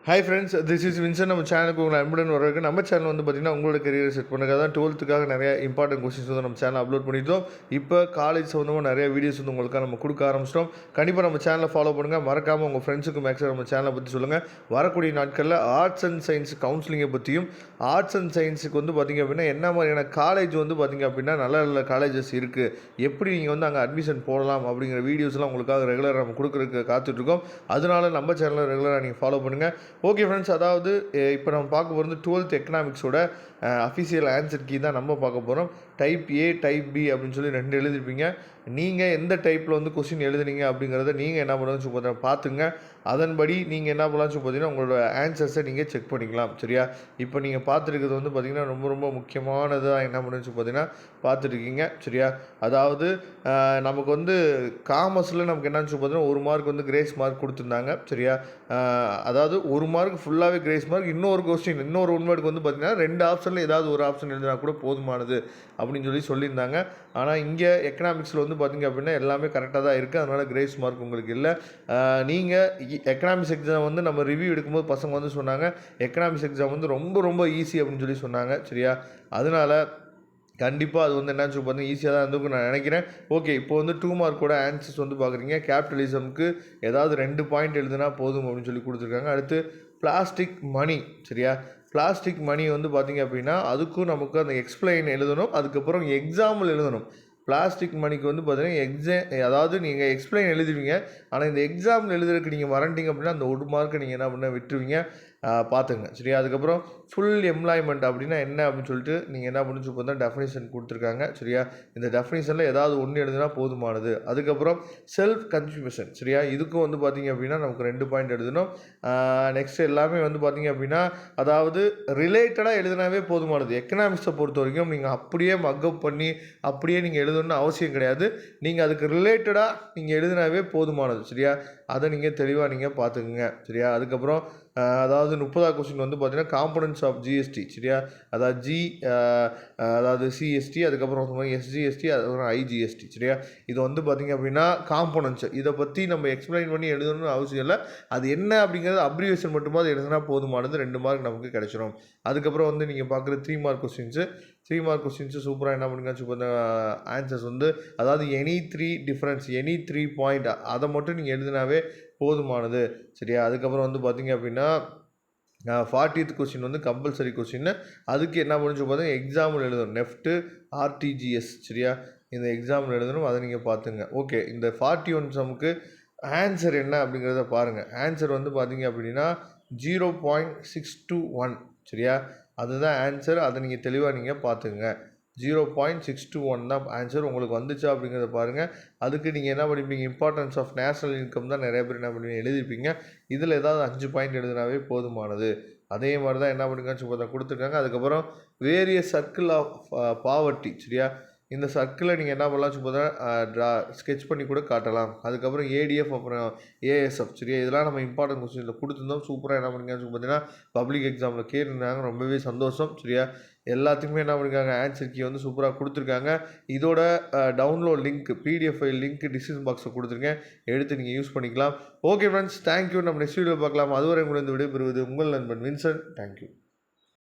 Hi friends, this is Vinson. நம்ம சேனலுக்கு உங்களை அன்புடன் வரவேற்க. நம்ம சேனல் வந்து பார்த்திங்கன்னா உங்களோட கரியர் செட் பண்ணுறதுக்காக தான் 12th நிறைய இம்பார்ட்டன்ட் கொஸ்டின்ஸ் வந்து நம்ம சேனல் அப்லோட் பண்ணிட்டோம். இப்போ காலேஜ் சம்மந்தமாக நிறைய வீடியோஸ் வந்து உங்களுக்காக நம்ம கொடுக்க ஆரம்பிச்சிட்டோம். கண்டிப்பாக நம்ம சேனலை ஃபாலோ பண்ணுங்கள். மறக்காமல் உங்கள் ஃப்ரெண்ட்ஸுக்கு மேக்ஸிமம் நம்ம சேனலை பற்றி சொல்லுங்கள். வரக்கூடிய நாட்களில் ஆர்ட்ஸ் அண்ட் சயின்ஸ் கவுன்சிலிங்கை பற்றியும், ஆர்ட்ஸ் அண்ட் சயின்ஸுக்கு வந்து பார்த்திங்க அப்படின்னா என்ன மாதிரியான காலேஜ் வந்து பார்த்திங்க அப்படின்னா நல்ல நல்ல காலேஜஸ் இருக்குது, எப்படி நீங்கள் வந்து அங்கே அட்மிஷன் போடலாம் அப்படிங்கிற வீடியோஸ்லாம் உங்களுக்காக ரெகுலராக நம்ம கொடுக்குறதுக்கு காத்துட்ருக்கோம். அதனால நம்ம சேனலை ரெகுலராக நீங்கள் ஃபாலோ பண்ணுங்கள். ஓகே ஃப்ரெண்ட்ஸ், அதாவது இப்போ நம்ம பார்க்க போகிறது 12th எக்கனாமிக்ஸோட அஃபிஷியல் ஆன்சர் கீ தான் நம்ம பார்க்க போகிறோம். டைப் ஏ, டைப் பி அப்படின்னு சொல்லி 2 எழுதிருப்பீங்க. நீங்கள் எந்த டைப்பில் வந்து கொஸ்டின் எழுதுனீங்க அப்படிங்கிறத நீங்கள் என்ன பண்ணுறது சொல்லி பார்த்துங்க. அதன்படி நீங்கள் என்ன பண்ணலாம் சொல்லி பார்த்தீங்கன்னா உங்களோட ஆன்சர்ஸை நீங்கள் செக் பண்ணிக்கலாம். சரியா? இப்போ நீங்கள் பார்த்துருக்கிறது வந்து பார்த்திங்கன்னா ரொம்ப ரொம்ப முக்கியமானதாக என்ன பண்ணுன்னு சொல்லி பார்த்தீங்கன்னா பார்த்துருக்கீங்க. சரியா? அதாவது நமக்கு வந்து காமர்ஸில் நமக்கு என்னன்னு சொல்லி பார்த்தீங்கன்னா 1 மார்க் வந்து கிரேஸ் மார்க் கொடுத்துருந்தாங்க. சரியா? அதாவது 1 மார்க் ஃபுல்லாகவே கிரேஸ் மார்க், இன்னொரு கொஸ்டின் இன்னொரு 1 மார்க் வந்து பார்த்திங்கன்னா 2 ஆப்ஷனில் ஏதாவது ஒரு ஆப்ஷன் எழுதினா கூட போதுமானது அப்படின்னு சொல்லி சொல்லியிருந்தாங்க. ஆனால் இங்கே எக்கனாமிக்ஸில் வந்து பார்த்திங்க அப்படின்னா எல்லாமே கரெக்டாக தான் இருக்குது. அதனால் கிரேஸ் மார்க் உங்களுக்கு இல்லை. நீங்கள் எக்கனாமிக்ஸ் எக்ஸாம் வந்து நம்ம ரிவ்யூ எடுக்கும்போது பசங்க வந்து சொன்னாங்க எக்கனாமிக்ஸ் எக்ஸாம் வந்து ரொம்ப ரொம்ப ஈஸி அப்படின்னு சொல்லி சொன்னாங்க. சரியா? அதனால் கண்டிப்பாக அது வந்து என்னன்னு சொல்லி பார்த்தீங்கன்னா ஈஸியாக தான் இருந்திருக்கும் நான் நினைக்கிறேன். ஓகே, இப்போ வந்து 2 மார்க்கோட ஆன்சர்ஸ் வந்து பார்க்குறீங்க. கேபிட்டலிசமுக்கு ஏதாவது 2 பாயிண்ட் எழுதுனா போதும் அப்படின்னு சொல்லி கொடுத்துருக்காங்க. அடுத்து பிளாஸ்டிக் மணி. சரியா? பிளாஸ்டிக் மணி வந்து பார்த்திங்க அப்படின்னா அதுக்கும் நமக்கு அந்த எக்ஸ்பிளைன் எழுதணும், அதுக்கப்புறம் எக்ஸாம்பிள் எழுதணும். பிளாஸ்டிக் மணிக்கு வந்து பார்த்தீங்கன்னா அதாவது நீங்கள் எக்ஸ்பிளைன் எழுதுவீங்க, ஆனால் இந்த எக்ஸாம்பிள் எழுதுறதுக்கு நீங்கள் மறந்துட்டீங்க அப்படின்னா அந்த 1 மார்க்கை நீங்கள் என்ன பண்ண விட்டுருவீங்க. பார்த்துங்க. சரியா? அதுக்கப்புறம் ஃபுல் எம்ப்ளாய்மெண்ட் அப்படின்னா என்ன அப்படின்னு சொல்லிட்டு நீங்கள் என்ன பண்ணு சொல்லி பார்த்தா டெஃபினிஷன் கொடுத்துருக்காங்க. சரியா? இந்த டெஃபினிஷனில் ஏதாவது ஒன்று எழுதுனா போதுமானது. அதுக்கப்புறம் செல்ஃப் கன்ஃபியூஷன். சரியா? இதுக்கும் வந்து பார்த்திங்க அப்படின்னா நமக்கு 2 பாயிண்ட் எழுதணும். நெக்ஸ்ட் எல்லாமே வந்து பார்த்திங்க அப்படின்னா அதாவது ரிலேட்டடாக எழுதினாவே போதுமானது. எக்கனாமிக்ஸை பொறுத்த வரைக்கும் நீங்கள் அப்படியே மக்கப் பண்ணி அப்படியே நீங்கள் எழுதணும்னு அவசியம் கிடையாது. நீங்கள் அதுக்கு ரிலேட்டடாக நீங்கள் எழுதினாவே போதுமானது. சரியா? அதை நீங்கள் தெளிவாக நீங்கள் பார்த்துக்குங்க. சரியா? அதுக்கப்புறம் அதாவது 30வது கொஸ்டின் வந்து பார்த்தீங்கன்னா காம்பனன்ட்ஸ் ஆஃப் ஜிஎஸ்டி. சரியா? அதாவது அதாவது சிஎஸ்டி, அதுக்கப்புறம் எஸ்ஜிஎஸ்டி, அதுக்கப்புறம் ஐஜிஎஸ்டி. சரியா? இது வந்து பார்த்திங்க அப்படின்னா காம்பனன்ட்ஸ், இதை பற்றி நம்ம எக்ஸ்பிளைன் பண்ணி எழுதணும்னு அவசியம் இல்லை. அது என்ன அப்படிங்கிறது அப்ரிவேஷன் மட்டுமாவது எழுதுனா போதுமானது. 2 மார்க் நமக்கு கிடைச்சிடும். அதுக்கப்புறம் வந்து நீங்கள் பார்க்குற 3 மார்க் கொஸ்டின்ஸு, 3 மார்க் கொஸ்டின்ஸு சூப்பராக என்ன பண்ணுங்க பார்த்தா ஆன்சர்ஸ் வந்து அதாவது எனி 3 டிஃப்ரென்ஸ், எனி 3 பாயிண்ட் அதை மட்டும் நீங்கள் எழுதினாவே போதுமானது. சரியா? அதுக்கப்புறம் வந்து பார்த்திங்க அப்படின்னா 40th கொஸ்டின் வந்து கம்பல்சரி கொஸ்டின்னு, அதுக்கு என்ன பண்ணி பார்த்தீங்கன்னா எக்ஸாம்பிள் எழுதணும். NEFT, RTGS. சரியா? இந்த எக்ஸாம்பிள் எழுதணும், அதை நீங்கள் பார்த்துங்க. ஓகே, இந்த 41 சம்முக்கு ஆன்சர் என்ன அப்படிங்கிறத பாருங்கள். ஆன்சர் வந்து பார்த்திங்க அப்படின்னா 0.621. சரியா? அதுதான் ஆன்சர். அதை நீங்கள் தெளிவாக நீங்கள் பார்த்துங்க. 0.621 தான் ஆன்சர். உங்களுக்கு வந்துச்சா அப்படிங்கிறத பாருங்கள். அதுக்கு நீங்கள் என்ன பண்ணிப்பீங்க, இம்பார்ட்டன்ஸ் ஆஃப் நேஷனல் இன்கம் தான் நிறைய பேர் என்ன பண்ணுவீங்க எழுதிருப்பீங்க. இதில் ஏதாவது 5 பாயிண்ட் எழுதினாவே போதுமானது. அதே மாதிரி தான் என்ன பண்ணுங்கன்னு சொல்லி கொடுத்துருக்காங்க. அதுக்கப்புறம் வேரியஸ் சர்க்கிள் ஆஃப் பாவர்ட்டி. சரியா? இந்த சர்க்கிளை நீங்கள் என்ன பண்ணலாம் சொல்லி ஸ்கெட்ச் பண்ணி கூட காட்டலாம். அதுக்கப்புறம் ஏடிஎஃப், அப்புறம் ஏஎஸ்எஃப். சரியா? இதெல்லாம் நம்ம இம்பார்ட்டன்ட் கொஸ்டினில் கொடுத்துருந்தோம். சூப்பராக என்ன பண்ணிங்கன்னு சொல்லி பார்த்தீங்கன்னா பப்ளிக் எக்ஸாமில் கேட்டிருந்தாங்க. ரொம்பவே சந்தோஷம். சரியா? எல்லாத்துக்குமே என்ன பண்ணியிருக்காங்க, ஆன்சர் கீ வந்து சூப்பராக கொடுத்துருக்காங்க. இதோட download link, PDF file link description பாக்ஸில் கொடுத்துருக்கேன், எடுத்து நீங்கள் யூஸ் பண்ணிக்கலாம். Okay friends, thank you. நம்ம நெக்ஸ்ட் வீடியோ பார்க்கலாம். அதுவரை உங்களை இந்த விடைபெறுவது உங்கள் நண்பன் வின்சன். தேங்க்யூ.